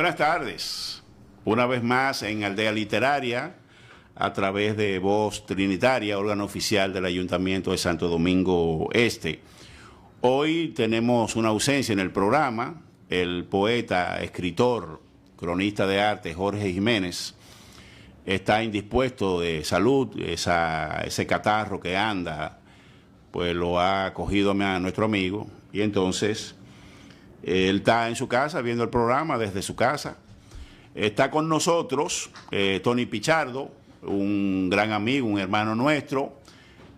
Buenas tardes, una vez más en Aldea Literaria, a través de Voz Trinitaria, órgano oficial del Ayuntamiento de Santo Domingo Este. Hoy tenemos una ausencia en el programa, el poeta, escritor, cronista de arte Jorge Jiménez está indispuesto de salud, ese catarro que anda, pues lo ha cogido a nuestro amigo, y entonces él está en su casa viendo el programa desde su casa. Está con nosotros Tony Pichardo, un gran amigo, un hermano nuestro,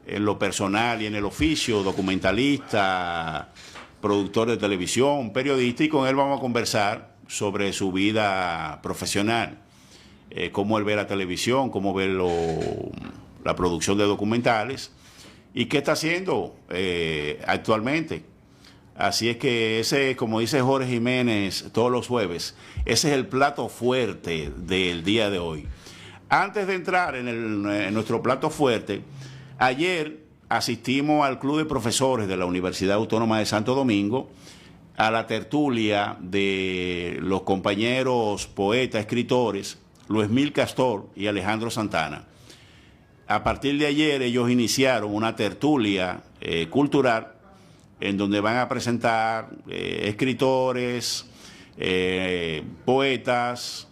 en lo personal y en el oficio, documentalista, productor de televisión, periodista, y con él vamos a conversar sobre su vida profesional, cómo él ve la televisión, cómo ve la producción de documentales y qué está haciendo actualmente. Así es que ese, como dice Jorge Jiménez todos los jueves, ese es el plato fuerte del día de hoy. Antes de entrar en nuestro plato fuerte, ayer asistimos al Club de Profesores de la Universidad Autónoma de Santo Domingo a la tertulia de los compañeros poetas, escritores, Luismil Castor y Alejandro Santana. A partir de ayer ellos iniciaron una tertulia cultural en donde van a presentar escritores, poetas,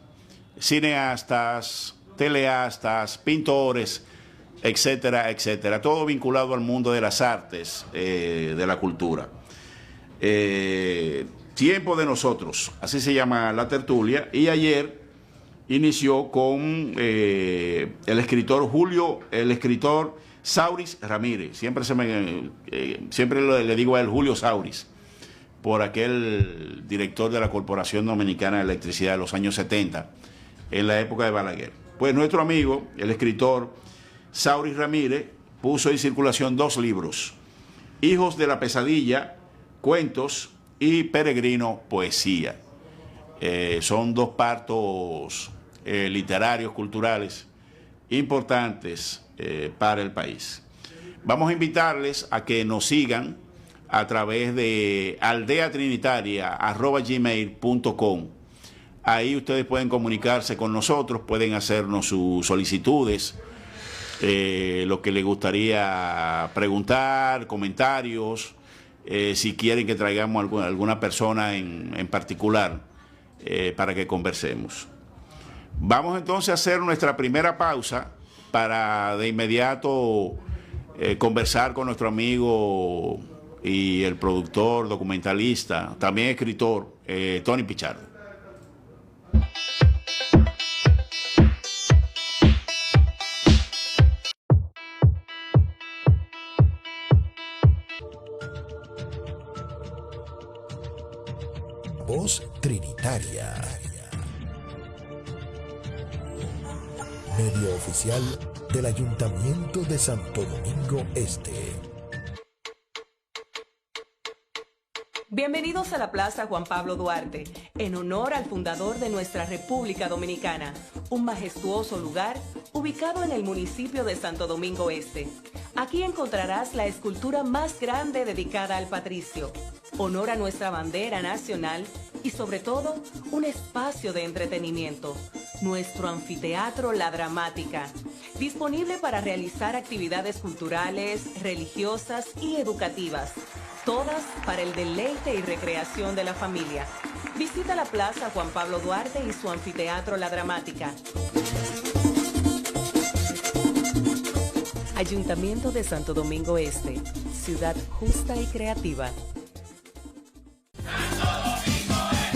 cineastas, teleastas, pintores, etcétera, etcétera. Todo vinculado al mundo de las artes, de la cultura. Tiempo de nosotros, así se llama la tertulia, y ayer inició con el escritor Sauris Ramírez. Siempre le digo a él Julio Sauris, por aquel director de la Corporación Dominicana de Electricidad de los años 70, en la época de Balaguer. Pues nuestro amigo, el escritor Sauris Ramírez, puso en circulación 2 libros: Hijos de la Pesadilla, cuentos, y Peregrino, poesía. Son 2 partos literarios, culturales, importantes para el país. Vamos a invitarles a que nos sigan a través de aldeatrinitaria@gmail.com. Ahí ustedes pueden comunicarse con nosotros, pueden hacernos sus solicitudes, lo que les gustaría preguntar, comentarios, si quieren que traigamos alguna persona en particular para que conversemos. Vamos entonces a hacer nuestra primera pausa para de inmediato conversar con nuestro amigo y el productor, documentalista, también escritor, Tony Pichardo. Voz Trinitaria, medio oficial del Ayuntamiento de Santo Domingo Este. Bienvenidos a la Plaza Juan Pablo Duarte, en honor al fundador de nuestra República Dominicana, un majestuoso lugar ubicado en el municipio de Santo Domingo Este. Aquí encontrarás la escultura más grande dedicada al patricio, honor a nuestra bandera nacional y sobre todo un espacio de entretenimiento, nuestro anfiteatro La Dramática, disponible para realizar actividades culturales, religiosas y educativas, todas para el deleite y recreación de la familia. Visita la Plaza Juan Pablo Duarte y su anfiteatro La Dramática. Ayuntamiento de Santo Domingo Este, ciudad justa y creativa.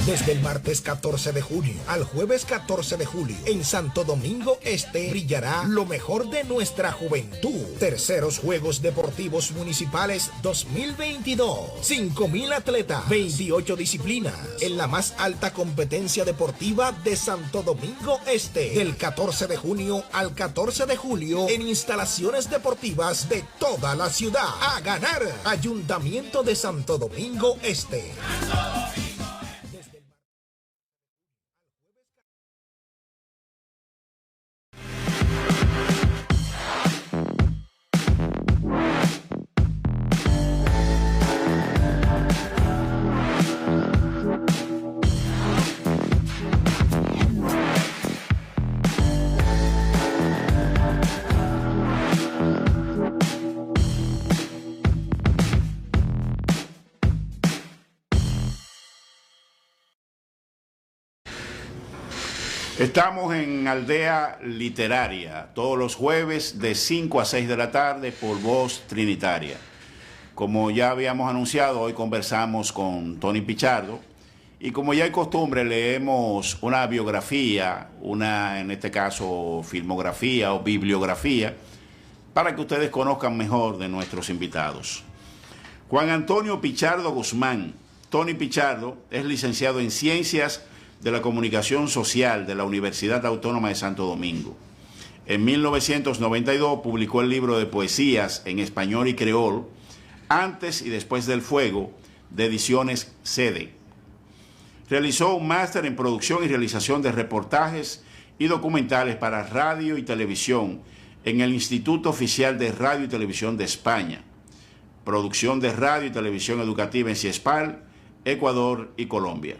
Desde el martes 14 de junio al jueves 14 de julio, en Santo Domingo Este brillará lo mejor de nuestra juventud. Terceros Juegos Deportivos Municipales 2022. 5,000 atletas, 28 disciplinas, en la más alta competencia deportiva de Santo Domingo Este. Del 14 de junio al 14 de julio, en instalaciones deportivas de toda la ciudad. A ganar, Ayuntamiento de Santo Domingo Este. Estamos en Aldea Literaria, todos los jueves de 5 a 6 de la tarde por Voz Trinitaria. Como ya habíamos anunciado, hoy conversamos con Tony Pichardo y como ya hay costumbre, leemos una biografía, en este caso filmografía o bibliografía, para que ustedes conozcan mejor de nuestros invitados. Juan Antonio Pichardo Guzmán. Tony Pichardo es licenciado en Ciencias de la Comunicación Social de la Universidad Autónoma de Santo Domingo. En 1992 publicó el libro de poesías en español y creol, Antes y Después del Fuego, de Ediciones Sede. Realizó un máster en producción y realización de reportajes y documentales para radio y televisión en el Instituto Oficial de Radio y Televisión de España. Producción de radio y televisión educativa en CIESPAL, Ecuador y Colombia.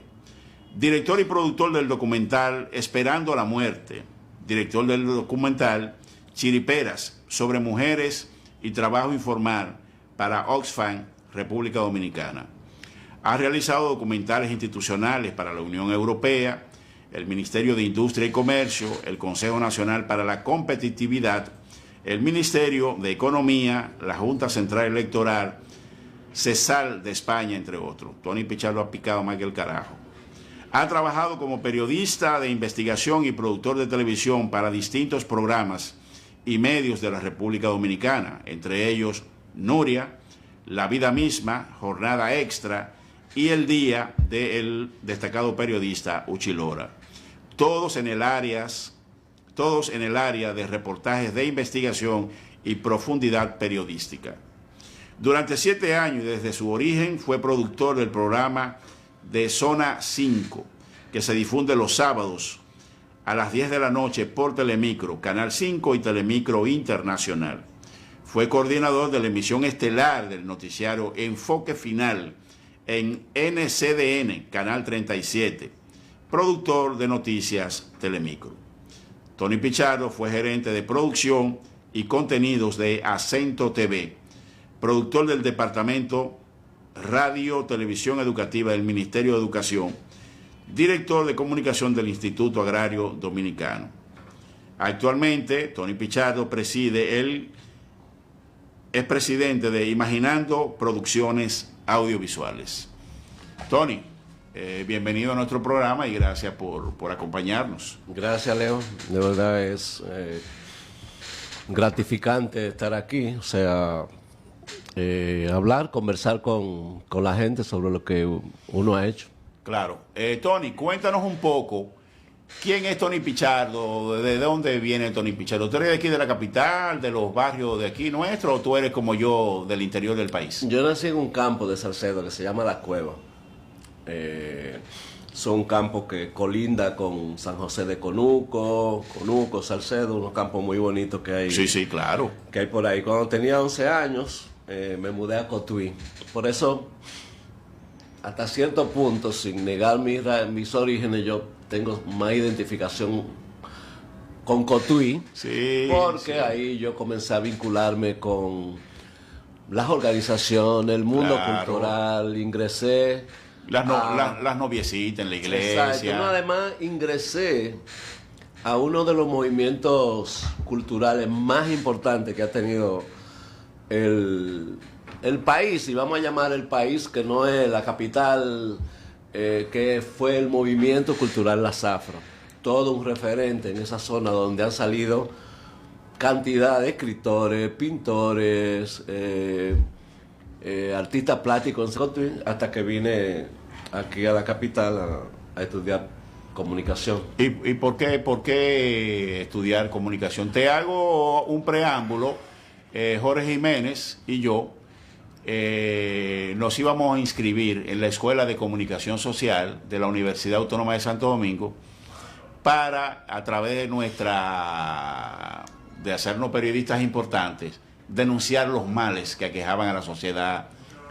Director y productor del documental Esperando la Muerte. Director del documental Chiriperas, sobre mujeres y trabajo informal para Oxfam, República Dominicana. Ha realizado documentales institucionales para la Unión Europea, el Ministerio de Industria y Comercio, el Consejo Nacional para la Competitividad, el Ministerio de Economía, la Junta Central Electoral, CESAL de España, entre otros. Tony Pichardo ha picado más que el carajo. Ha trabajado como periodista de investigación y productor de televisión para distintos programas y medios de la República Dominicana, entre ellos Nuria, La Vida Misma, Jornada Extra y El Día del destacado periodista Uchi Lora. Todos en el área de reportajes de investigación y profundidad periodística. Durante 7 años, desde su origen, fue productor del programa de Zona 5, que se difunde los sábados a las 10 de la noche por Telemicro, Canal 5 y Telemicro Internacional. Fue coordinador de la emisión estelar del noticiario Enfoque Final en NCDN, Canal 37, productor de noticias Telemicro. Tony Pichardo fue gerente de producción y contenidos de Acento TV, productor del Departamento Radio Televisión Educativa del Ministerio de Educación, director de comunicación del Instituto Agrario Dominicano. Actualmente, Tony Pichardo es presidente de Imaginando Producciones Audiovisuales. Tony, bienvenido a nuestro programa y gracias por acompañarnos. Gracias, Leo. De verdad es gratificante estar aquí, o sea, hablar, conversar con la gente sobre lo que uno ha hecho. Claro. Tony, cuéntanos un poco, ¿quién es Tony Pichardo? ¿De dónde viene Tony Pichardo? ¿Tú eres de aquí de la capital, de los barrios de aquí nuestro, o tú eres como yo del interior del país? Yo nací en un campo de Salcedo que se llama La Cueva. Son campos que colinda con San José de Conuco, Salcedo, unos campos muy bonitos que hay. Sí, claro. Que hay por ahí. Cuando tenía 11 años, me mudé a Cotuí. Por eso, hasta cierto punto, sin negar mis orígenes, yo tengo más identificación con Cotuí, porque ahí yo comencé a vincularme con las organizaciones, el mundo cultural, ingresé. Las noviecitas en la iglesia. Exacto. No, además ingresé a uno de los movimientos culturales más importantes que ha tenido el país, y vamos a llamar el país que no es la capital, que fue el movimiento cultural La Zafra. Todo un referente en esa zona donde han salido cantidad de escritores, pintores, artistas plásticos, hasta que vine aquí a la capital a estudiar comunicación. ¿Y por qué estudiar comunicación? Te hago un preámbulo. Jorge Jiménez y yo nos íbamos a inscribir en la Escuela de Comunicación Social de la Universidad Autónoma de Santo Domingo para, a través de hacernos periodistas importantes, denunciar los males que aquejaban a la sociedad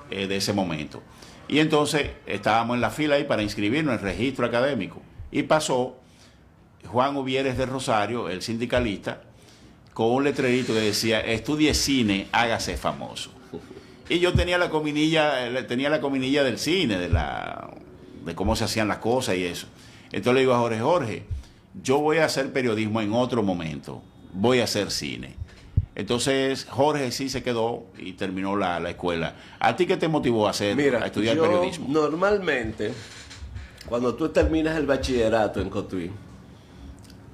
de ese momento. Y entonces estábamos en la fila ahí para inscribirnos en el registro académico. Y pasó Juan Uvieres de Rosario, el sindicalista, con un letrerito que decía: estudie cine, hágase famoso. Y yo tenía la cominilla del cine, de cómo se hacían las cosas y eso. Entonces le digo a Jorge, yo voy a hacer periodismo en otro momento, voy a hacer cine. Entonces Jorge sí se quedó y terminó la escuela. ¿A ti qué te motivó a estudiar periodismo? Normalmente, cuando tú terminas el bachillerato en Cotuí,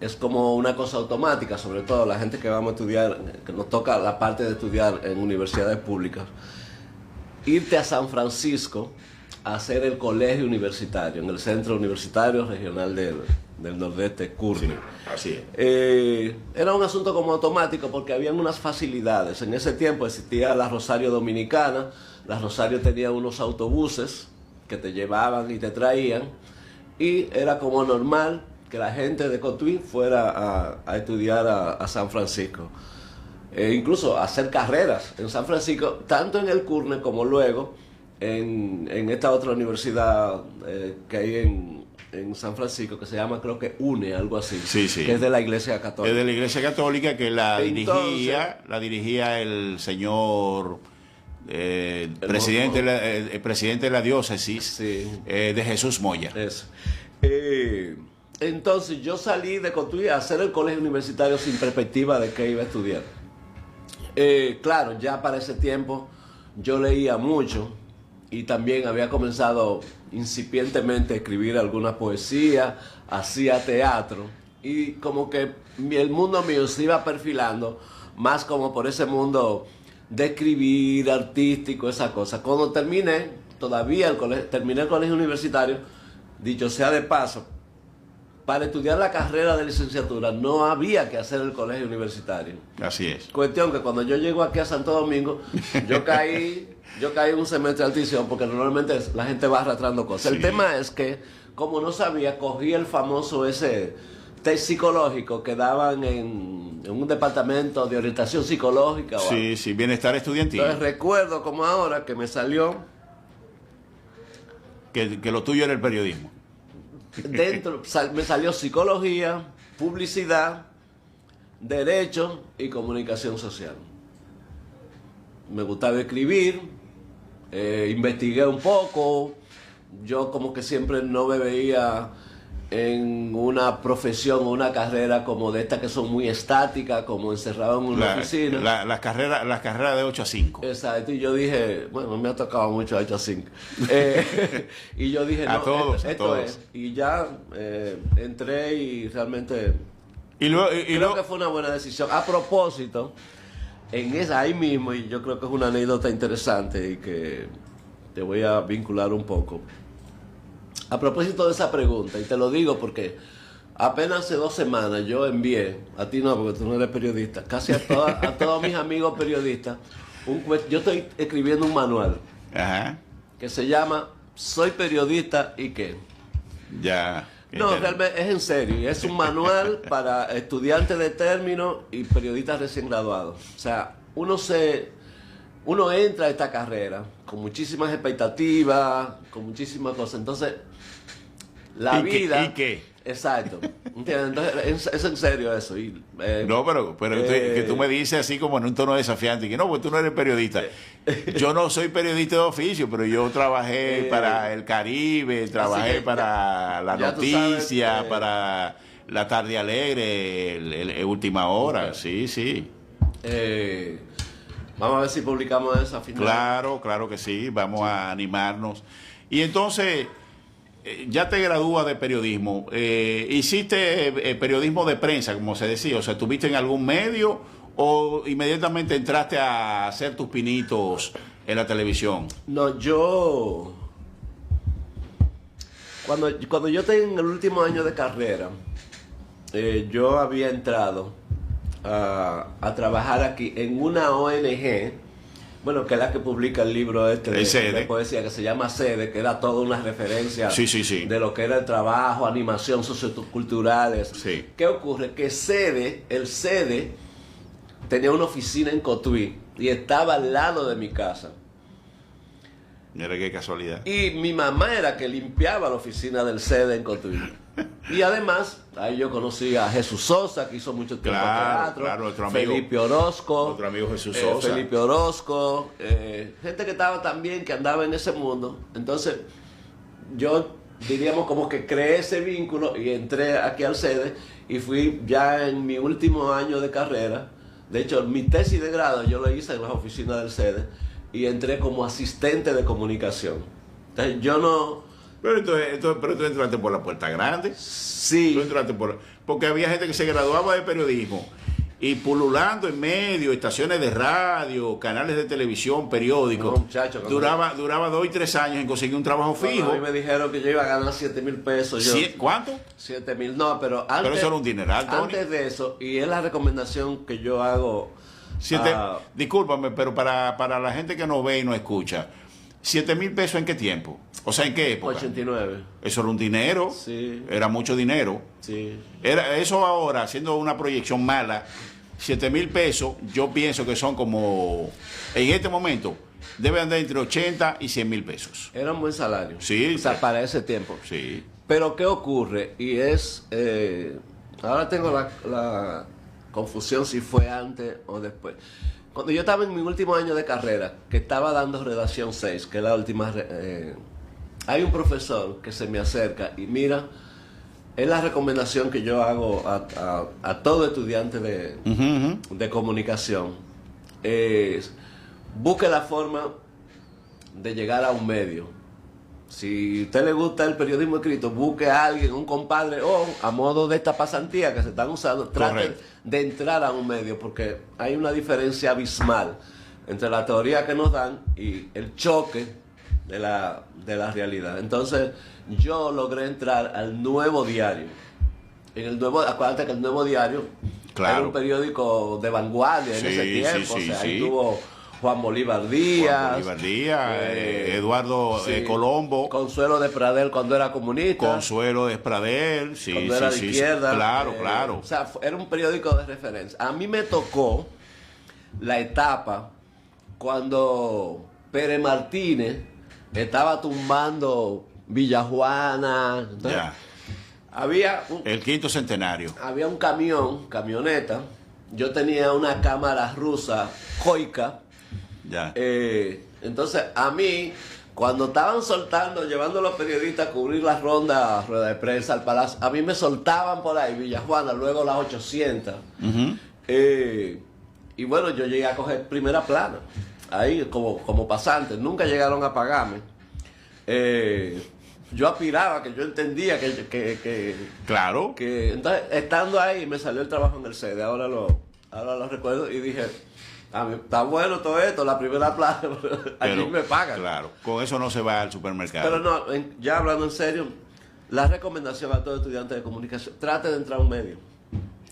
es como una cosa automática, sobre todo la gente que vamos a estudiar, que nos toca la parte de estudiar en universidades públicas, irte a San Francisco a hacer el colegio universitario, en el Centro Universitario Regional del Nordeste, CURNE. Sí, así es. Era un asunto como automático porque habían unas facilidades. En ese tiempo existía la Rosario Dominicana, la Rosario tenía unos autobuses que te llevaban y te traían, y era como normal que la gente de Cotuí fuera a estudiar a San Francisco. Incluso a hacer carreras en San Francisco, tanto en el CURNE como luego en esta otra universidad que hay en San Francisco, que se llama, creo que UNE, algo así, sí, sí, que es de la Iglesia Católica. Es de la Iglesia Católica, que la dirigía el señor presidente de la diócesis, sí, de Jesús Moya. Eso. Entonces yo salí de Cotuí a hacer el colegio universitario sin perspectiva de qué iba a estudiar. Claro, ya para ese tiempo yo leía mucho y también había comenzado incipientemente a escribir alguna poesía, hacía teatro, y como que el mundo mío se iba perfilando más como por ese mundo de escribir, artístico, esa cosa. Cuando terminé el colegio universitario, dicho sea de paso, para estudiar la carrera de licenciatura no había que hacer el colegio universitario. Así es. Cuestión que cuando yo llego aquí a Santo Domingo, yo caí en un semestre de altísimo, porque normalmente la gente va arrastrando cosas. Sí. El tema es que, como no sabía, cogí el famoso ese test psicológico que daban en un departamento de orientación psicológica. Sí, sí, bienestar estudiantil. Entonces recuerdo como ahora que me salió... Que lo tuyo era el periodismo. Me salió psicología, publicidad, derecho y comunicación social. Me gustaba escribir, investigué un poco. Yo como que siempre no me veía en una profesión o una carrera como de estas que son muy estáticas, como encerrado en una oficina. Las carreras de 8 a 5. Exacto, y yo dije, bueno, me ha tocado mucho 8 a 5. Y yo dije, no, esto es. Y ya entré y realmente creo que fue una buena decisión. A propósito, ahí mismo, y yo creo que es una anécdota interesante y que te voy a vincular un poco. A propósito de esa pregunta, y te lo digo porque apenas hace 2 semanas yo envié, a ti no, porque tú no eres periodista, casi a todos mis amigos periodistas, yo estoy escribiendo un manual. Ajá. Que se llama ¿Soy periodista y qué? Ya. No, realmente es en serio, y es un manual para estudiantes de término y periodistas recién graduados. O sea, uno entra a esta carrera con muchísimas expectativas, con muchísimas cosas. Entonces, la vida... ¿Y qué? Exacto. Entonces, es en serio eso. No, pero que tú me dices así como en un tono desafiante, que no, pues tú no eres periodista. Yo no soy periodista de oficio, pero yo trabajé para El Caribe, trabajé para La Noticia, para La Tarde Alegre, Última Hora. Sí, sí. Vamos a ver si publicamos eso a final. Claro que sí, vamos a animarnos. Y entonces, ya te gradúas de periodismo, hiciste periodismo de prensa, como se decía, o sea, ¿estuviste en algún medio o inmediatamente entraste a hacer tus pinitos en la televisión? No, cuando yo tenía en el último año de carrera, yo había entrado a trabajar aquí en una ONG, bueno, que es la que publica el libro de poesía, que se llama Sede, que era toda una referencia sí. de lo que era el trabajo, animación, socioculturales. Sí. ¿Qué ocurre? Que el Sede tenía una oficina en Cotuí y estaba al lado de mi casa. Mira qué casualidad. Y mi mamá era que limpiaba la oficina del Sede en Cotuí. Y además, ahí yo conocí a Jesús Sosa, que hizo mucho tiempo teatro. Claro, otro amigo. Felipe Orozco. Otro amigo Jesús Sosa. Felipe Orozco. Gente que estaba también, que andaba en ese mundo. Entonces, yo diríamos como que creé ese vínculo y entré aquí al SEDE y fui ya en mi último año de carrera. De hecho, mi tesis de grado yo lo hice en las oficinas del SEDE y entré como asistente de comunicación. Entonces yo no... Pero tú entraste por la puerta grande. Sí. Tú entraste porque había gente que se graduaba de periodismo y pululando en medio, estaciones de radio, canales de televisión, periódicos. No, muchacho, duraba 2 y 3 años en conseguir un trabajo fijo. A mí me dijeron que yo iba a ganar 7,000 pesos. ¿Cuánto? 7,000, no, pero antes... Pero eso era un dineral, Tony. Antes de eso, y es la recomendación que yo hago... Discúlpame, pero para la gente que nos ve y nos escucha, 7,000 pesos ¿en qué tiempo? O sea, ¿en qué época? 89. Eso era un dinero. Sí. Era mucho dinero. Sí. Era eso ahora, haciendo una proyección mala, 7,000 pesos, yo pienso que son como, en este momento, deben andar entre 80 y 100,000 pesos. Era un buen salario. Sí. O sea, para ese tiempo. Sí. Pero ¿qué ocurre? Y es... ahora tengo la confusión si fue antes o después. Cuando yo estaba en mi último año de carrera, que estaba dando redacción 6, que es la última... hay un profesor que se me acerca y mira, es la recomendación que yo hago a todo estudiante de comunicación. Es, busque la forma de llegar a un medio. Si a usted le gusta el periodismo escrito, busque a alguien, un compadre, o a modo de esta pasantía que se están usando, trate de entrar a un medio, porque hay una diferencia abismal entre la teoría que nos dan y el choque de la realidad. Entonces, yo logré entrar al Nuevo Diario. Acuérdate que el Nuevo Diario era un periódico de vanguardia en ese tiempo. Ahí tuvo Juan Bolívar Díaz, Eduardo Colombo, Consuelo de Pradel cuando era comunista, Consuelo de Pradel, cuando era de izquierda, claro. O sea, era un periódico de referencia. A mí me tocó la etapa cuando Pérez Martínez estaba tumbando Villajuana. Entonces, había el quinto centenario. Había un camioneta. Yo tenía una cámara rusa Koika. Entonces, a mí, cuando estaban soltando, llevando a los periodistas a cubrir las rondas, rueda de prensa al Palacio, a mí me soltaban por ahí Villajuana, luego las 800. Y bueno, yo llegué a coger primera plana, ahí como pasante. Nunca llegaron a pagarme. Yo aspiraba, que yo entendía que claro. Entonces, estando ahí, me salió el trabajo en el SEDE. Ahora lo recuerdo y dije... está bueno todo esto, la primera plata, allí me pagan. Claro, con eso no se va al supermercado. Pero no, ya hablando en serio, la recomendación a todo estudiante de comunicación, trate de entrar a un medio,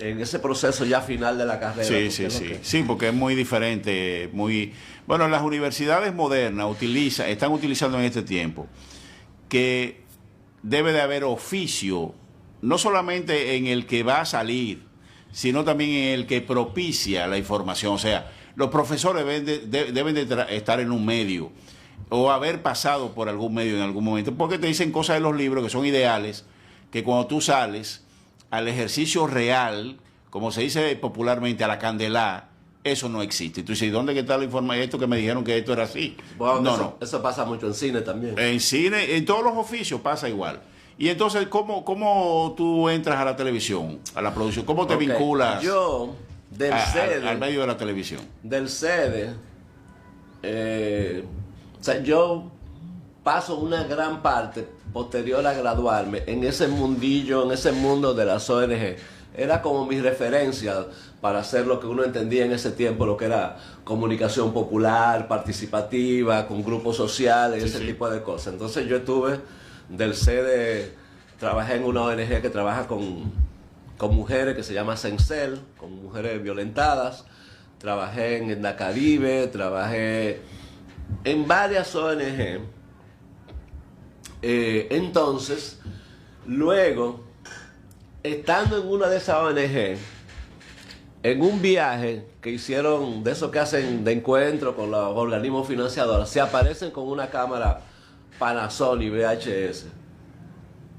en ese proceso ya final de la carrera. Sí, porque es muy diferente, bueno, las universidades modernas están utilizando en este tiempo que debe de haber oficio, no solamente en el que va a salir, sino también en el que propicia la información. O sea, los profesores deben de estar en un medio o haber pasado por algún medio en algún momento, porque te dicen cosas de los libros que son ideales, que cuando tú sales al ejercicio real, como se dice popularmente, a la candelá, eso no existe. Tú dices, ¿dónde está la información? Esto que me dijeron que esto era así. Bueno, eso pasa mucho en cine también. En cine, en todos los oficios pasa igual. Y entonces, ¿cómo tú entras a la televisión, a la producción? ¿Cómo te vinculas yo del SEDE, al medio de la televisión? Del SEDE, o sea, yo paso una gran parte posterior a graduarme en ese mundillo, en ese mundo de las ONG. Era como mi referencia para hacer lo que uno entendía en ese tiempo, lo que era comunicación popular, participativa, con grupos sociales, ese tipo de cosas. Entonces yo estuve... Del SEDE, trabajé en una ONG que trabaja con mujeres, que se llama Sencel, con mujeres violentadas. Trabajé en Edna Caribe, trabajé en varias ONG. Entonces, luego, estando en una de esas ONG, en un viaje que hicieron, de esos que hacen de encuentro con los organismos financiadores, se aparecen con una cámara Panasonic VHS.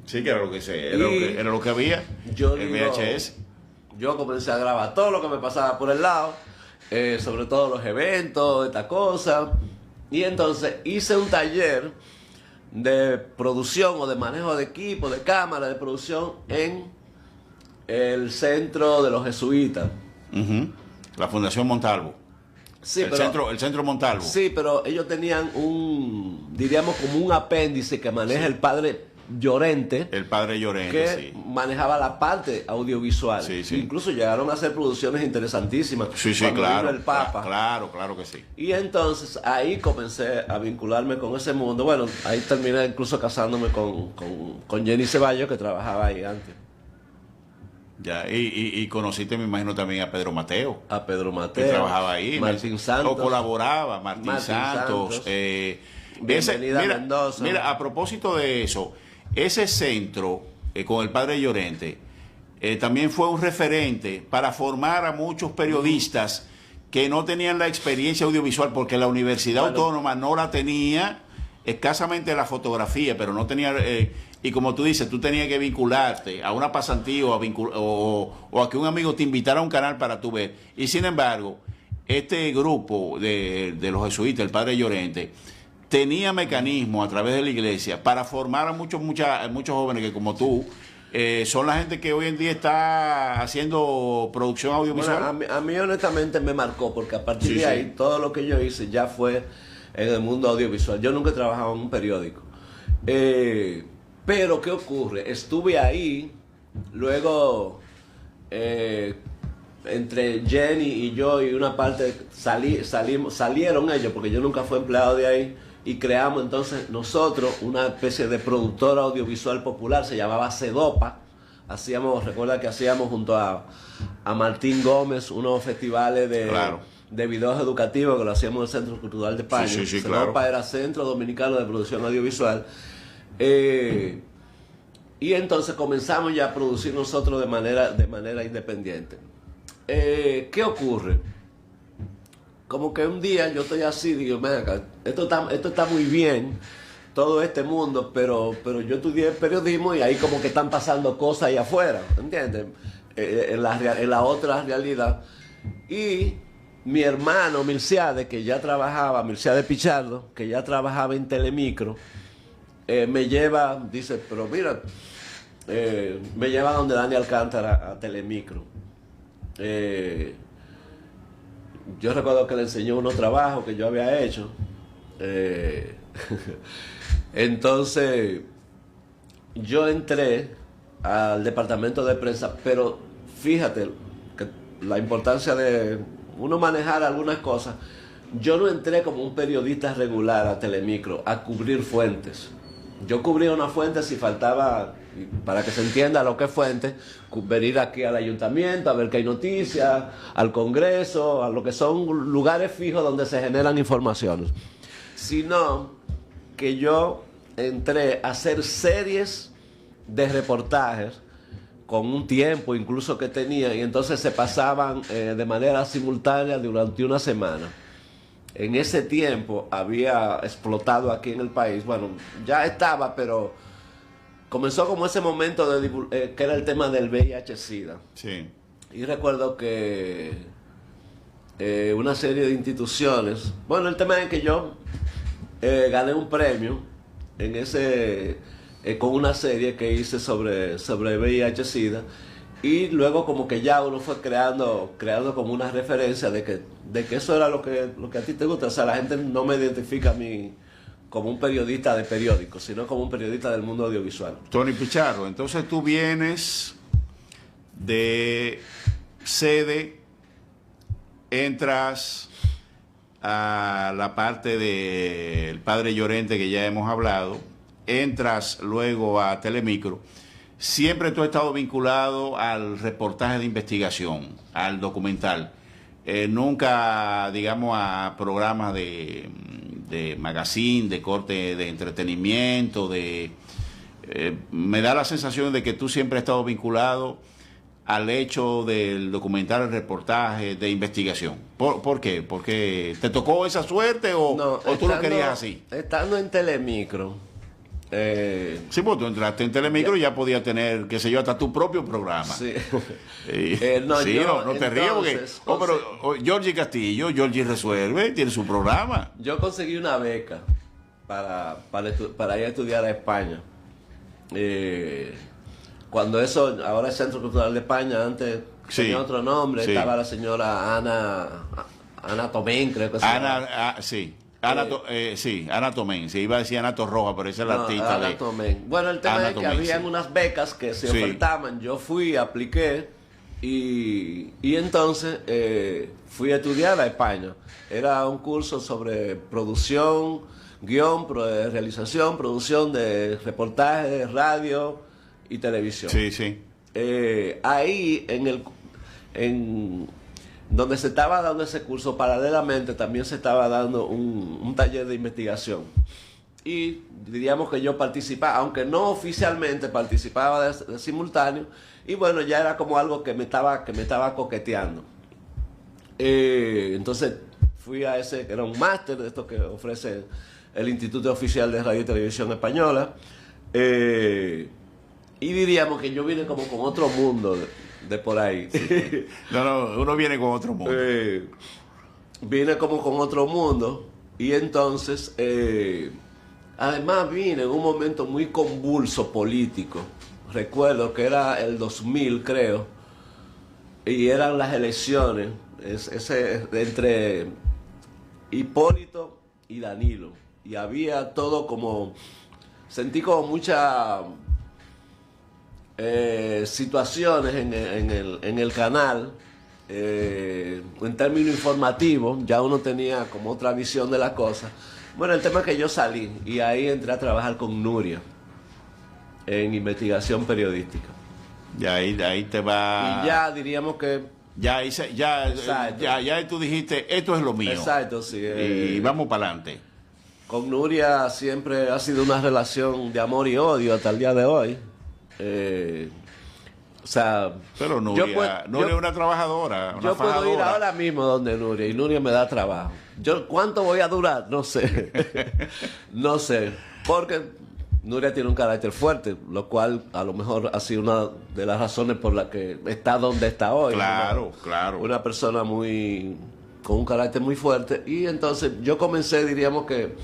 Sí, que era lo que era lo que había. El VHS. Yo comencé a grabar todo lo que me pasaba por el lado, sobre todo los eventos, esta cosa. Y entonces hice un taller de producción o de manejo de equipo, de cámara de producción en el centro de los jesuitas. Ujú. La Fundación Montalvo. Sí, El centro Montalvo. Sí, pero ellos tenían diríamos como un apéndice que maneja el padre Llorente, El padre Llorente, que sí. manejaba la parte audiovisual. Sí, sí. Incluso llegaron a hacer producciones interesantísimas. Sí, cuando claro. vino el Papa. Claro que sí. Y entonces ahí comencé a vincularme con ese mundo. Bueno, ahí terminé incluso casándome con Jenny Ceballos, que trabajaba ahí antes. Ya, y conociste, me imagino, también a Pedro Mateo, A Pedro Mateo. que trabajaba ahí. Martín Santos. O colaboraba, Martín Santos. Bienvenida Mendoza. Mira, a propósito de eso, ese centro con el padre Llorente también fue un referente para formar a muchos periodistas que no tenían la experiencia audiovisual, porque la Universidad Autónoma no la tenía, escasamente la fotografía, pero no tenía... y como tú dices, tú tenías que vincularte a una pasantía o a que un amigo te invitara a un canal para tú ver. Y sin embargo, este grupo de los jesuitas, el padre Llorente, tenía mecanismos a través de la iglesia para formar a muchos jóvenes que, como tú, son la gente que hoy en día está haciendo producción audiovisual. Bueno, a mí honestamente me marcó, porque a partir Sí, de sí. ahí todo lo que yo hice ya fue en el mundo audiovisual. Yo nunca he trabajado en un periódico. Pero ¿qué ocurre? Estuve ahí, luego entre Jenny y yo y una parte salieron ellos, porque yo nunca fui empleado de ahí, y creamos entonces nosotros una especie de productora audiovisual popular, se llamaba Cedopa. Recuerda que hacíamos junto a Martín Gómez unos festivales de videos educativos que lo hacíamos en el Centro Cultural de España. Sí, Cedopa claro. era Centro Dominicano de Producción Audiovisual. Y entonces comenzamos ya a producir nosotros de manera independiente. ¿Qué ocurre? Como que un día yo estoy así, digo, venga, esto está muy bien, todo este mundo, pero yo estudié periodismo y ahí como que están pasando cosas allá afuera, ¿entiendes? En la otra realidad. Y mi hermano Milciade, Milciade Pichardo, que ya trabajaba en Telemicro, me lleva, dice, pero mira, me lleva donde Dani Alcántara a Telemicro. Yo recuerdo que le enseñó unos trabajos que yo había hecho. Entonces, yo entré al departamento de prensa, pero fíjate que la importancia de uno manejar algunas cosas. Yo no entré como un periodista regular a Telemicro a cubrir fuentes. Yo cubría una fuente si faltaba, para que se entienda lo que es fuente, venir aquí al ayuntamiento a ver que hay noticias, al Congreso, a lo que son lugares fijos donde se generan informaciones. Sino que yo entré a hacer series de reportajes con un tiempo incluso que tenía, y entonces se pasaban de manera simultánea durante una semana. En ese tiempo había explotado aquí en el país, bueno, ya estaba, pero comenzó como ese momento que era el tema del VIH-Sida. Sí. Y recuerdo que una serie de instituciones, bueno, el tema es que yo gané un premio con una serie que hice sobre VIH-Sida, y luego como que ya uno fue creando como una referencia de que eso era lo que a ti te gusta. O sea, la gente no me identifica a mí como un periodista de periódico, sino como un periodista del mundo audiovisual. Tony Pichardo, entonces tú vienes de sede, entras a la parte del padre Llorente que ya hemos hablado, entras luego a Telemicro. Siempre tú has estado vinculado al reportaje de investigación, al documental. Nunca, digamos, a programas de magazine, de corte de entretenimiento, me da la sensación de que tú siempre has estado vinculado al hecho del documental, el reportaje de investigación. ¿Por qué? ¿Porque te tocó esa suerte o tú lo querías así? Estando en Telemicro. Sí, pues tú entraste en Telemicro y ya podías tener, qué sé yo, hasta tu propio programa. Sí. No te rías porque... pero Georgie Castillo, Georgie Resuelve, tiene su programa. Yo conseguí una beca para ir a estudiar a España. Cuando eso, ahora es Centro Cultural de España, antes tenía otro nombre, estaba la señora Ana Tomén, creo que se llama. Sí. Ana Tomén, se iba a decir Ana Torroja, pero esa es la artista Ana Tomén. Bueno, el tema Ana es que Tomén, habían unas becas que se ofertaban, yo fui, apliqué y entonces fui a estudiar a España. Era un curso sobre producción, guión, realización, producción de reportajes de radio y televisión. Sí. Ahí en donde se estaba dando ese curso, paralelamente también se estaba dando un taller de investigación. Y diríamos que yo participaba, aunque no oficialmente, participaba de simultáneo. Y bueno, ya era como algo que me estaba coqueteando. Entonces fui a ese, que era un máster de esto que ofrece el Instituto Oficial de Radio y Televisión Española. Y diríamos que yo vine como con otro mundo de por ahí. Sí. No, uno viene con otro mundo. Vine como con otro mundo y entonces, además vine en un momento muy convulso político. Recuerdo que era el 2000, creo, y eran las elecciones entre Hipólito y Danilo. Y había todo como, sentí como mucha situaciones en el canal, en términos informativos, ya uno tenía como otra visión de la cosa. Bueno, el tema es que yo salí y ahí entré a trabajar con Nuria en investigación periodística. Y ahí te va. Y ya diríamos que ya tú dijiste, esto es lo mío. Exacto, sí. Y vamos para adelante. Con Nuria siempre ha sido una relación de amor y odio hasta el día de hoy. Pero Nuria es una trabajadora, una yo fajadora. puedo ir ahora mismo donde Nuria y Nuria me da trabajo. ¿Cuánto voy a durar? No sé. No sé. Porque Nuria tiene un carácter fuerte, lo cual a lo mejor ha sido una de las razones por las que está donde está hoy. Claro. Una persona con un carácter muy fuerte. Y entonces yo comencé, diríamos que,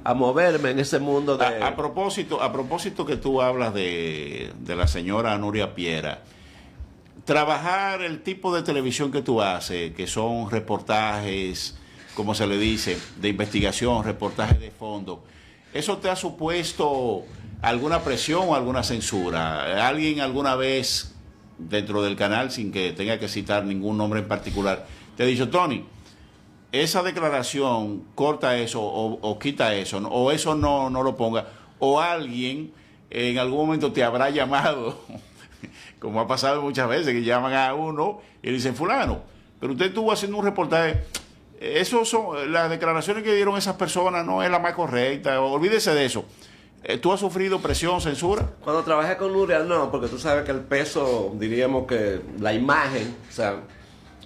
a moverme en ese mundo de... A propósito que tú hablas de la señora Nuria Piera, trabajar el tipo de televisión que tú haces, que son reportajes, como se le dice, de investigación, reportajes de fondo, ¿eso te ha supuesto alguna presión o alguna censura? ¿Alguien alguna vez dentro del canal, sin que tenga que citar ningún nombre en particular, te ha dicho, Tony, esa declaración, corta eso o quita eso, o eso no lo ponga, o alguien en algún momento te habrá llamado, como ha pasado muchas veces, que llaman a uno y le dicen, fulano, pero usted estuvo haciendo un reportaje, las declaraciones que dieron esas personas no es la más correcta, olvídese de eso. ¿Tú has sufrido presión, censura? Cuando trabajé con Nuria, no, porque tú sabes que el peso, diríamos que la imagen, o sea,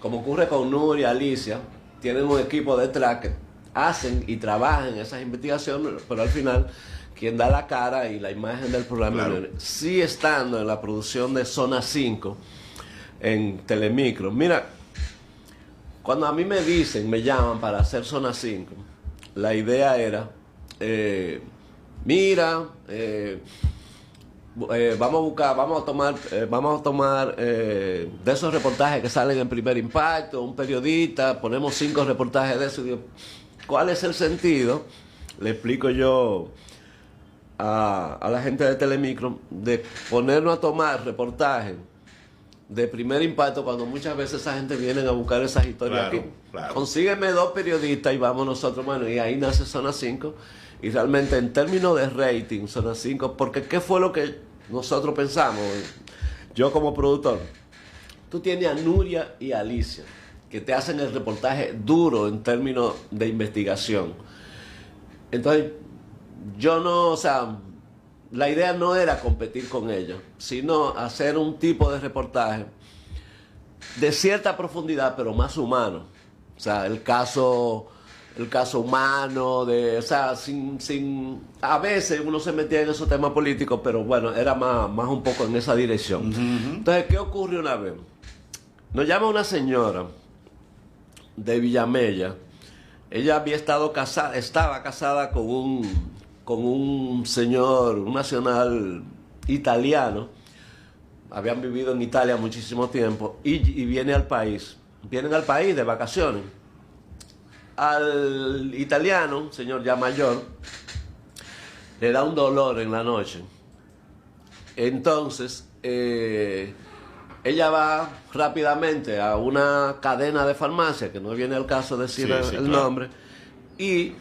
como ocurre con Nuria, Alicia, tienen un equipo detrás que hacen y trabajan esas investigaciones, pero al final quien da la cara y la imagen del programa, claro, sí estando en la producción de Zona 5 en Telemicro. Mira, cuando a mí me llaman para hacer Zona 5, la idea era, vamos a tomar de esos reportajes que salen en Primer Impacto, un periodista, ponemos 5 reportajes de eso. Y digo, ¿cuál es el sentido? Le explico yo a la gente de Telemicro de ponernos a tomar reportajes de Primer Impacto cuando muchas veces esa gente viene a buscar esas historias aquí. Claro. Consígueme 2 periodistas y vamos nosotros, bueno, y ahí nace Zona 5. Y realmente en términos de rating, Zona 5, porque ¿qué fue lo que nosotros pensamos? Yo como productor, tú tienes a Nuria y a Alicia, que te hacen el reportaje duro en términos de investigación. Entonces, la idea no era competir con ellos, sino hacer un tipo de reportaje de cierta profundidad, pero más humano. O sea, el caso humano, a veces uno se metía en esos temas políticos, pero bueno, era más un poco en esa dirección. Uh-huh. Entonces, ¿qué ocurrió una vez? Nos llama una señora de Villamella. Ella estaba casada con con un señor, un nacional italiano. Habían vivido en Italia muchísimo tiempo y vienen al país de vacaciones. Al italiano, un señor ya mayor, le da un dolor en la noche. Entonces, ella va rápidamente a una cadena de farmacia, que no viene al caso decir el nombre, y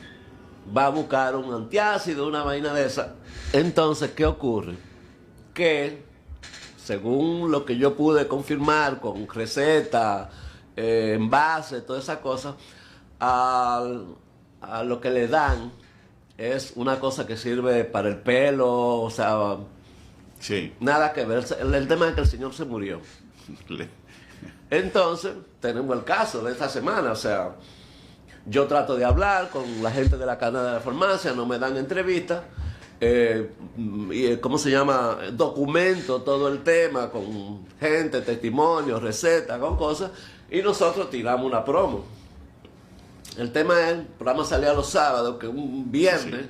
va a buscar un antiácido, una vaina de esa. Entonces, ¿qué ocurre? Que, según lo que yo pude confirmar con receta, envase, todas esas cosas, a lo que le dan es una cosa que sirve para el pelo, o sea, nada que ver. El tema es que el señor se murió. Entonces, tenemos el caso de esta semana, o sea, yo trato de hablar con la gente de la cadena de la farmacia, no me dan entrevistas, ¿cómo se llama? Documento todo el tema con gente, testimonios, recetas, con cosas, y nosotros tiramos una promo. El tema es, el programa salía los sábados, que un viernes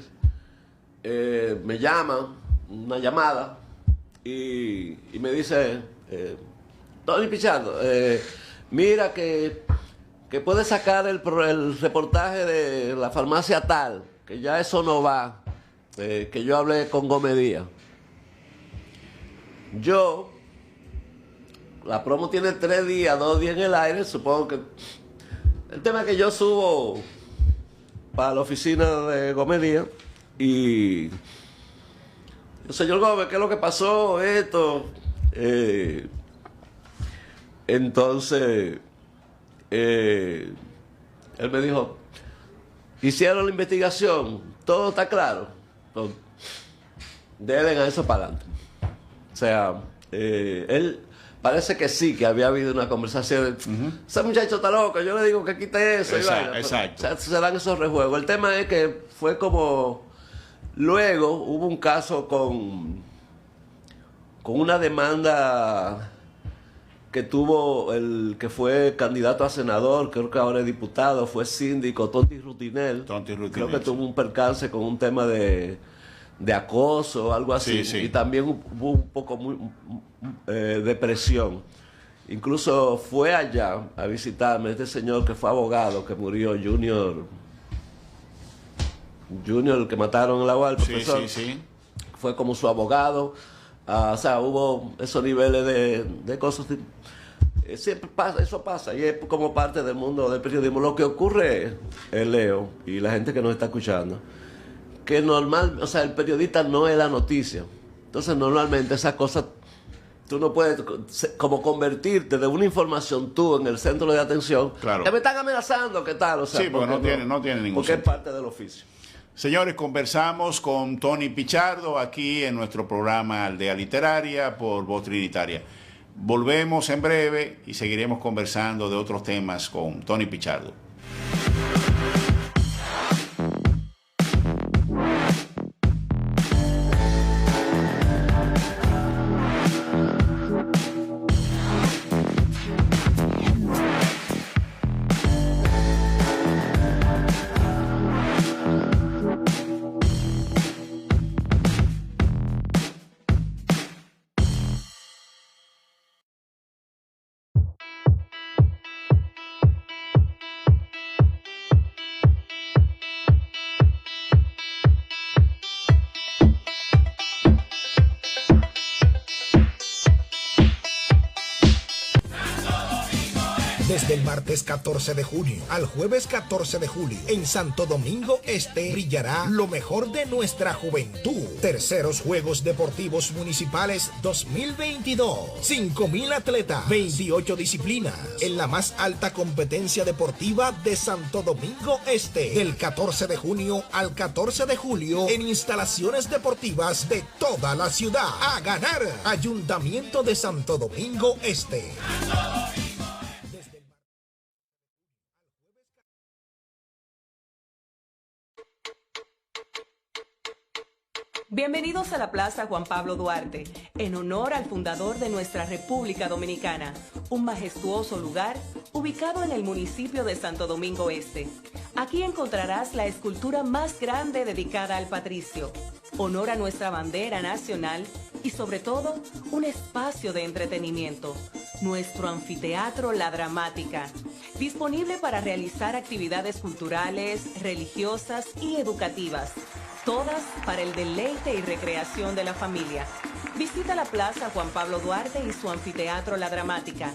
me llama, una llamada, y me dice, Tony Pichardo, mira que puedes sacar el reportaje de la farmacia tal, que ya eso no va, que yo hablé con Gómez Díaz. La promo tiene 3 días, 2 días en el aire, supongo que... El tema es que yo subo para la oficina de Gómez Díaz y... Señor Gómez, ¿qué es lo que pasó? Esto... Entonces... él me dijo, hicieron la investigación, todo está claro, entonces, deben a eso para adelante. O sea, él parece que sí, que había habido una conversación. Ese muchacho está loco, yo le digo que quite eso. Exacto. O sea, se dan esos rejuegos. El tema es que fue como, luego hubo un caso con una demanda que tuvo el que fue candidato a senador, creo que ahora es diputado, fue síndico, Tonti Rutinel. Creo que tuvo un percance con un tema de acoso, algo así. Sí. Y también hubo un poco de presión. Incluso fue allá a visitarme este señor que fue abogado, que murió, Junior, el que mataron en la UAL, el profesor. Sí. Fue como su abogado. O sea, hubo esos niveles de cosas. Siempre pasa, eso pasa, y es como parte del mundo del periodismo. Lo que ocurre, Leo, y la gente que nos está escuchando, que normal, o sea, el periodista no es la noticia. Entonces, normalmente esas cosas, tú no puedes como convertirte de una información tú en el centro de atención. Claro. Que me están amenazando, ¿qué tal? O sea, Sí, porque no tiene ningún porque sentido. es parte del oficio. Señores, conversamos con Tony Pichardo aquí en nuestro programa Aldea Literaria por Voz Trinitaria. Volvemos en breve y seguiremos conversando de otros temas con Tony Pichardo. Desde el martes 14 de junio al jueves 14 de julio, en Santo Domingo Este, brillará lo mejor de nuestra juventud. Terceros Juegos Deportivos Municipales 2022. 5,000 atletas, 28 disciplinas, en la más alta competencia deportiva de Santo Domingo Este. Del 14 de junio al 14 de julio, en instalaciones deportivas de toda la ciudad. A ganar, Ayuntamiento de Santo Domingo Este. Bienvenidos a la Plaza Juan Pablo Duarte, en honor al fundador de nuestra República Dominicana, un majestuoso lugar ubicado en el municipio de Santo Domingo Este. Aquí encontrarás la escultura más grande dedicada al patricio, honor a nuestra bandera nacional y sobre todo un espacio de entretenimiento, nuestro anfiteatro La Dramática, disponible para realizar actividades culturales, religiosas y educativas, todas para el deleite y recreación de la familia. Visita la Plaza Juan Pablo Duarte y su anfiteatro La Dramática.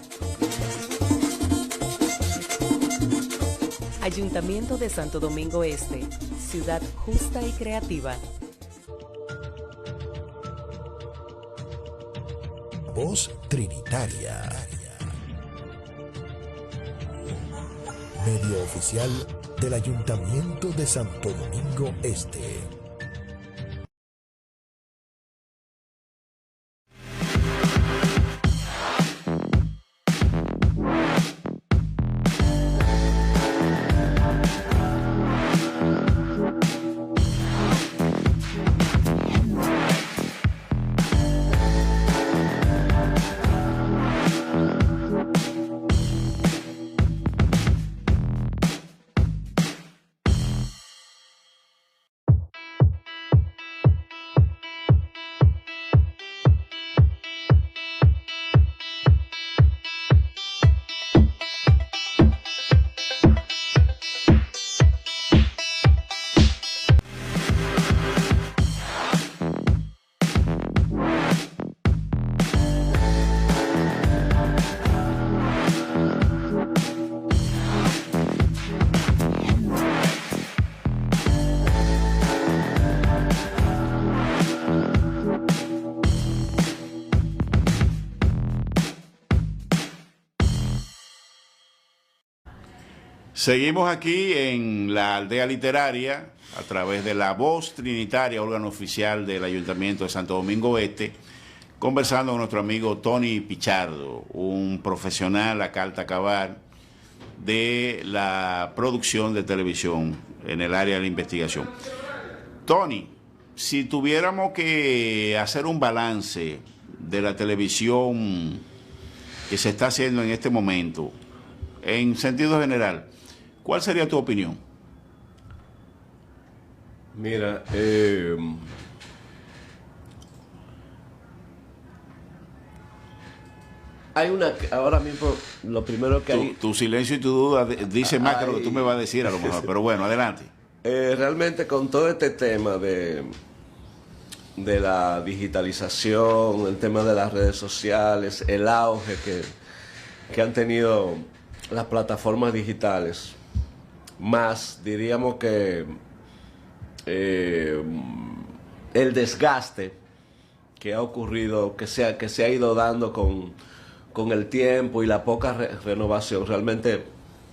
Ayuntamiento de Santo Domingo Este, ciudad justa y creativa. Voz Trinitaria. Medio oficial del Ayuntamiento de Santo Domingo Este. Seguimos aquí en la Aldea Literaria a través de la Voz Trinitaria, órgano oficial del Ayuntamiento de Santo Domingo Este, conversando con nuestro amigo Tony Pichardo, un profesional a carta cabal de la producción de televisión en el área de la investigación. Tony, si tuviéramos que hacer un balance de la televisión que se está haciendo en este momento, en sentido general, ¿cuál sería tu opinión? Mira, hay una, ahora mismo, lo primero que hay... Tu silencio y tu duda dice más que lo que tú me vas a decir a lo mejor, pero bueno, adelante. Realmente con todo este tema de la digitalización, el tema de las redes sociales, el auge que han tenido las plataformas digitales, más diríamos que el desgaste que ha ocurrido, que se ha ido dando con el tiempo y la poca renovación. Realmente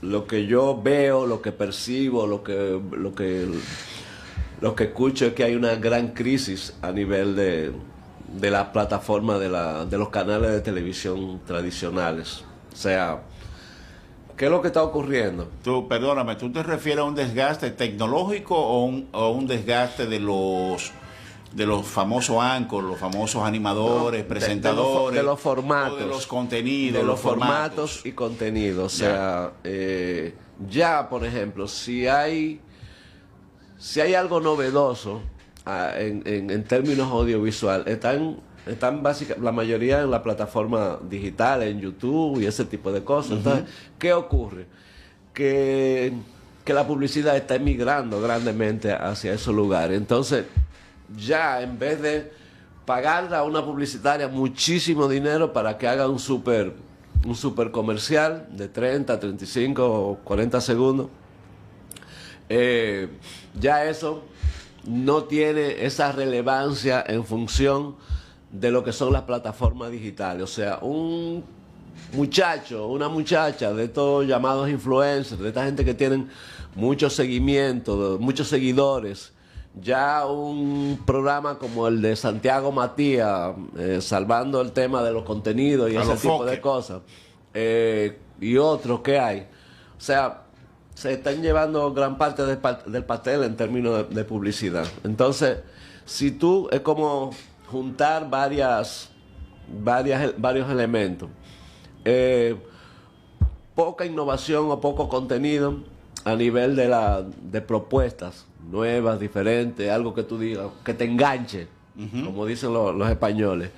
lo que yo veo, lo que percibo, lo que escucho es que hay una gran crisis a nivel de la plataforma de los canales de televisión tradicionales. O sea, ¿qué es lo que está ocurriendo? Perdóname, ¿tú te refieres a un desgaste tecnológico o un desgaste de los famosos anchors, los famosos animadores, presentadores? De los formatos. De los contenidos. De los formatos y contenidos. O sea, ya, por ejemplo, si hay algo novedoso en términos audiovisual, están básicamente la mayoría en la plataforma digital, en YouTube y ese tipo de cosas. Entonces, ¿qué ocurre? Que la publicidad está emigrando grandemente hacia esos lugares. Entonces, ya en vez de pagarle a una publicitaria muchísimo dinero para que haga un super comercial de 30, 35 o 40 segundos, ya eso no tiene esa relevancia en función de lo que son las plataformas digitales. O sea, un muchacho, una muchacha de estos llamados influencers, de esta gente que tienen mucho seguimiento, muchos seguidores, ya un programa como el de Santiago Matías, salvando el tema de los contenidos y ese tipo de cosas, y otros que hay. O sea, se están llevando gran parte del pastel en términos de publicidad. Entonces, si tú, es como juntar varios elementos. Poca innovación o poco contenido, a nivel de propuestas nuevas, diferentes, algo que tú digas, que te enganche, como dicen los españoles.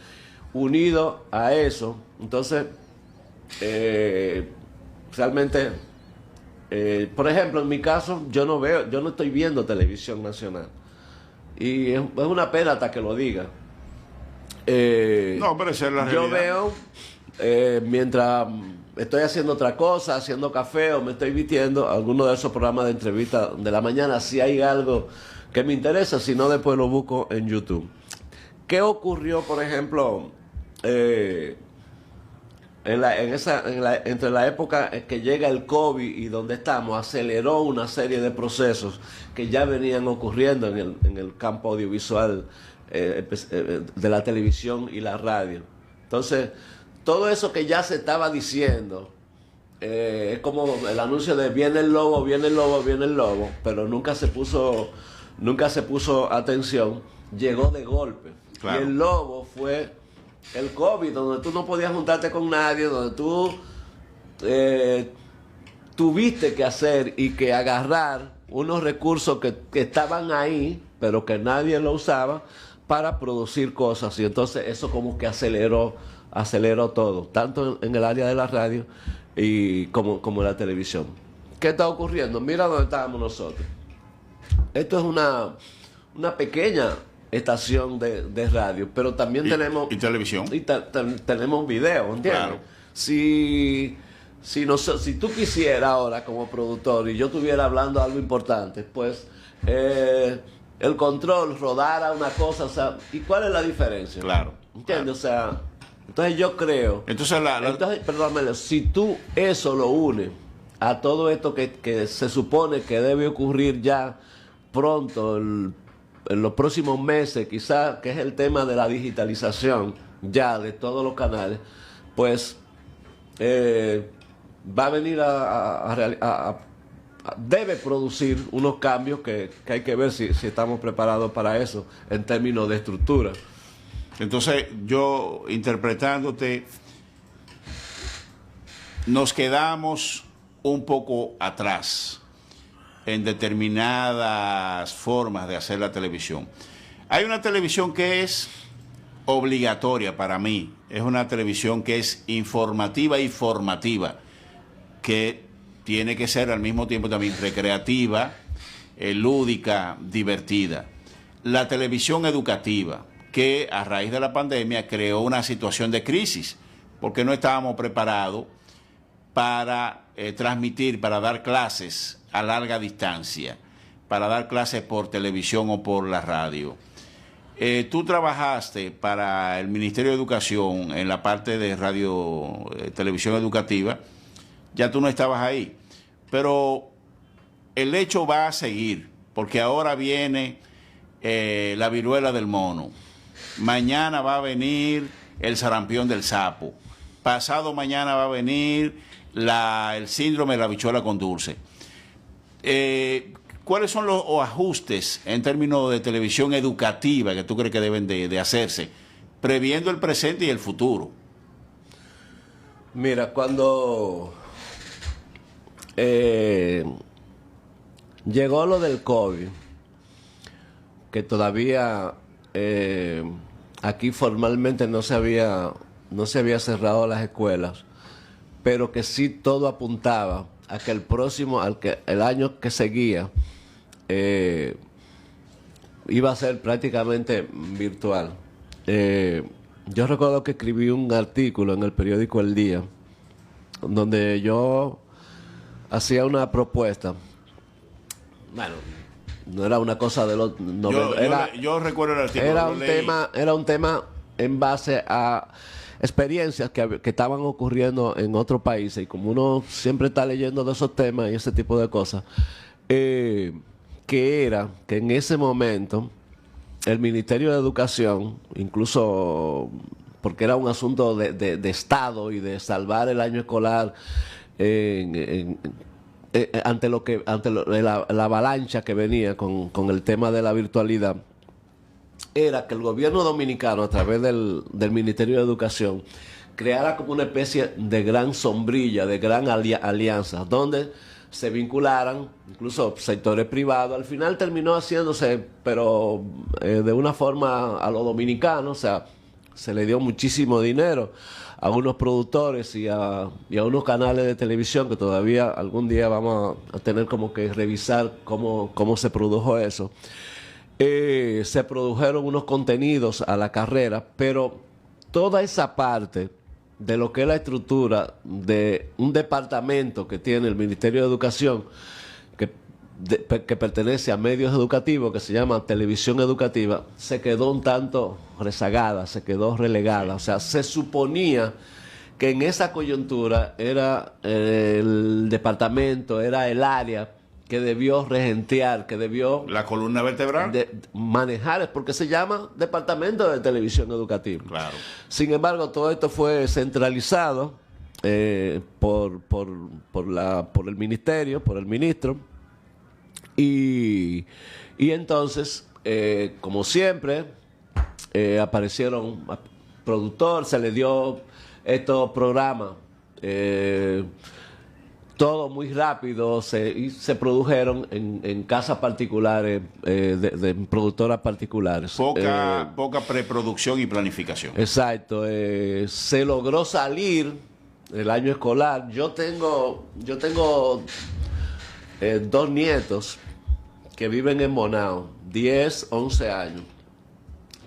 Unido a eso, entonces, realmente, por ejemplo, en mi caso, yo no estoy viendo televisión nacional. Y es una pena hasta que lo diga. No, pero esa es la yo realidad. veo, mientras estoy haciendo otra cosa, haciendo café o me estoy vistiendo, alguno de esos programas de entrevista de la mañana, si hay algo que me interesa, si no, después lo busco en YouTube. ¿Qué ocurrió, por ejemplo, entre la época que llega el COVID y donde estamos? Aceleró una serie de procesos que ya venían ocurriendo en el campo audiovisual, de la televisión y la radio. Entonces, todo eso que ya se estaba diciendo, es como el anuncio de viene el lobo, viene el lobo, viene el lobo, pero nunca se puso atención, llegó de golpe. Claro. Y el lobo fue el COVID, donde tú no podías juntarte con nadie, donde tú tuviste que hacer y que agarrar unos recursos que estaban ahí, pero que nadie lo usaba para producir cosas. Y entonces eso como que aceleró todo, tanto en el área de la radio y como en la televisión. ¿Qué está ocurriendo? Mira dónde estábamos nosotros. Esto es una pequeña estación de radio, pero también tenemos... Y televisión. Y tenemos video, ¿entiendes? Claro. Si tú quisieras ahora como productor y yo estuviera hablando algo importante, pues el control rodara una cosa, o sea, ¿y cuál es la diferencia? Claro. ¿Entiendes? Claro. O sea, entonces yo creo... Entonces, perdóname, si tú eso lo unes a todo esto que se supone que debe ocurrir ya pronto, en los próximos meses, quizás, que es el tema de la digitalización ya de todos los canales, pues va a venir debe producir unos cambios que hay que ver si estamos preparados para eso en términos de estructura. Entonces, yo interpretándote, nos quedamos un poco atrás en determinadas formas de hacer la televisión. Hay una televisión que es obligatoria para mí, es una televisión que es informativa y formativa, que tiene que ser al mismo tiempo también recreativa, lúdica, divertida. La televisión educativa, que a raíz de la pandemia creó una situación de crisis, porque no estábamos preparados para transmitir, para dar clases a larga distancia, para dar clases por televisión o por la radio. Tú trabajaste para el Ministerio de Educación en la parte de radio, televisión educativa, ya tú no estabas ahí, pero el hecho va a seguir, porque ahora viene la viruela del mono, mañana va a venir el sarampión del sapo, pasado mañana va a venir el síndrome de la habichuela con dulce. ¿Cuáles son los ajustes en términos de televisión educativa que tú crees que deben de hacerse, previendo el presente y el futuro? Mira, cuando llegó lo del COVID, que todavía aquí formalmente no se había cerrado las escuelas, pero que sí todo apuntaba a que el año que seguía iba a ser prácticamente virtual. Yo recuerdo que escribí un artículo en el periódico El Día, donde yo hacía una propuesta. Bueno, no era una cosa de los... Yo recuerdo el artículo. Era un tema en base a experiencias que estaban ocurriendo en otros países, y como uno siempre está leyendo de esos temas y ese tipo de cosas, que era que en ese momento el Ministerio de Educación, incluso porque era un asunto de Estado y de salvar el año escolar ante la avalancha que venía con el tema de la virtualidad, era que el gobierno dominicano, a través del Ministerio de Educación, creara como una especie de gran sombrilla, de gran alianza, donde se vincularan, incluso sectores privados. Al final terminó haciéndose, pero de una forma a los dominicanos, o sea, se le dio muchísimo dinero a unos productores y a unos canales de televisión que todavía algún día vamos a tener como que revisar cómo se produjo eso. Se produjeron unos contenidos a la carrera, pero toda esa parte de lo que es la estructura de un departamento que tiene el Ministerio de Educación, que pertenece a medios educativos, que se llama Televisión Educativa, se quedó un tanto rezagada, se quedó relegada. O sea, se suponía que en esa coyuntura era el departamento, era el área que debió regentear, que debió... La columna vertebral. Manejar, porque se llama Departamento de Televisión Educativa. Claro. Sin embargo, todo esto fue centralizado por el ministerio, por el ministro. Y entonces, como siempre, aparecieron productores, se le dio estos programas, todo muy rápido, y se produjeron en casas particulares, de productoras particulares. Poca preproducción y planificación. Exacto. Se logró salir el año escolar. Yo tengo 2 nietos que viven en Bonao, 10, 11 años.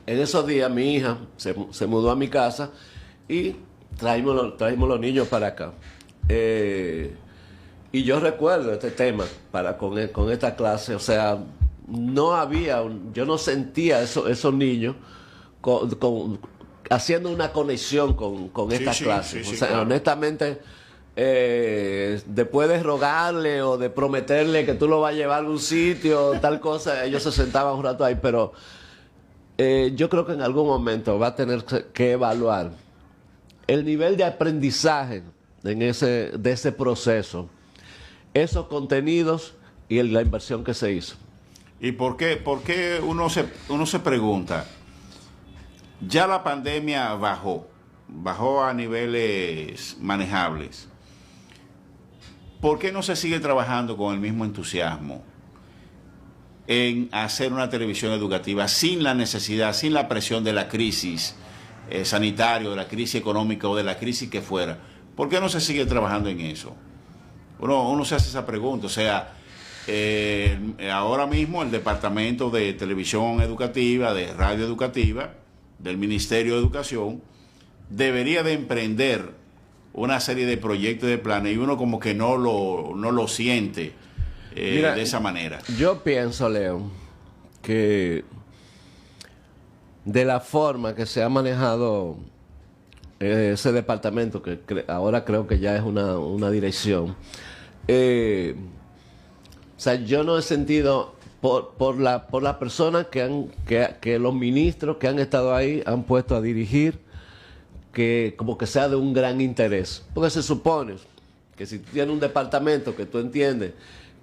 En esos días mi hija se mudó a mi casa y traímos los niños para acá. Y yo recuerdo este tema con esta clase, o sea, yo no sentía esos niños haciendo una conexión con esta clase. Sí, o sea, claro. Honestamente, después de rogarle o de prometerle que tú lo vas a llevar a algún sitio, tal cosa, ellos se sentaban un rato ahí, pero yo creo que en algún momento va a tener que evaluar el nivel de aprendizaje de ese proceso, esos contenidos y la inversión que se hizo. ¿Y por qué uno se pregunta? Ya la pandemia bajó a niveles manejables. ¿Por qué no se sigue trabajando con el mismo entusiasmo en hacer una televisión educativa sin la necesidad, sin la presión de la crisis sanitaria, de la crisis económica o de la crisis que fuera? ¿Por qué no se sigue trabajando en eso? Uno se hace esa pregunta. O sea, ahora mismo el Departamento de Televisión Educativa, de Radio Educativa, del Ministerio de Educación, debería de emprender una serie de proyectos y de planes, y uno como que no lo siente Mira, de esa manera. Yo pienso, Leo, que de la forma que se ha manejado ese departamento, que ahora creo que ya es una dirección, o sea, yo no he sentido por las personas que los ministros que han estado ahí han puesto a dirigir, que como que sea de un gran interés. Porque se supone que si tú tienes un departamento que tú entiendes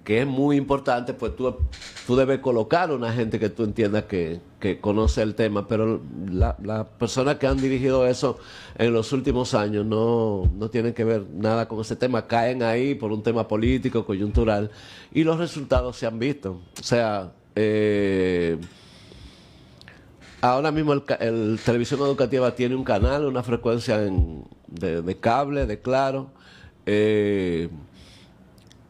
que es muy importante, pues tú debes colocar a una gente que tú entiendas que conoce el tema, pero las personas que han dirigido eso en los últimos años no tienen que ver nada con ese tema, caen ahí por un tema político, coyuntural, y los resultados se han visto. O sea, ahora mismo el Televisión Educativa tiene un canal, una frecuencia de cable, de Claro,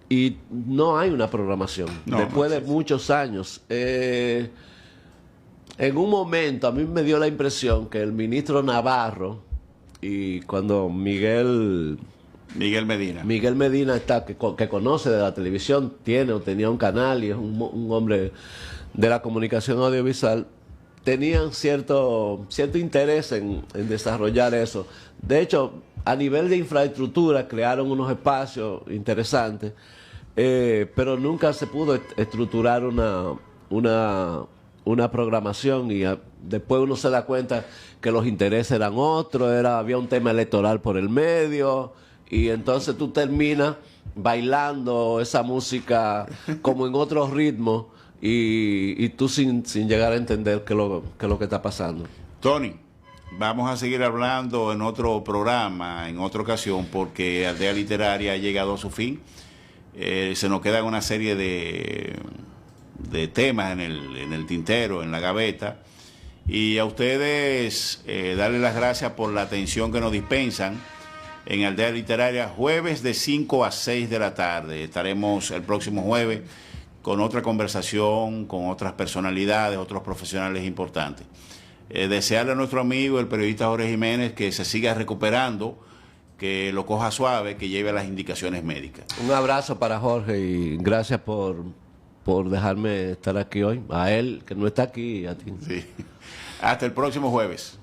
y no hay una programación. Después de muchos años. En un momento a mí me dio la impresión que el ministro Navarro, y cuando Miguel Medina que conoce de la televisión, tenía un canal y es un hombre de la comunicación audiovisual, tenían cierto interés en desarrollar eso. De hecho, a nivel de infraestructura crearon unos espacios interesantes, pero nunca se pudo estructurar una programación, y después uno se da cuenta que los intereses eran otros, había un tema electoral por el medio, y entonces tú terminas bailando esa música como en otros ritmos, y tú sin llegar a entender qué es lo que está pasando. Tony, vamos a seguir hablando en otro programa, en otra ocasión, porque Aldea Literaria ha llegado a su fin. Se nos quedan una serie de temas en el tintero, en la gaveta. Y a ustedes darles las gracias por la atención que nos dispensan en Aldea Literaria, jueves de 5 a 6 de la tarde. Estaremos el próximo jueves con otra conversación, con otras personalidades, otros profesionales importantes. Desearle a nuestro amigo, el periodista Jorge Jiménez, que se siga recuperando, que lo coja suave, que lleve las indicaciones médicas. Un abrazo para Jorge y gracias por dejarme estar aquí hoy. A él, que no está aquí, y a ti. Sí. Hasta el próximo jueves.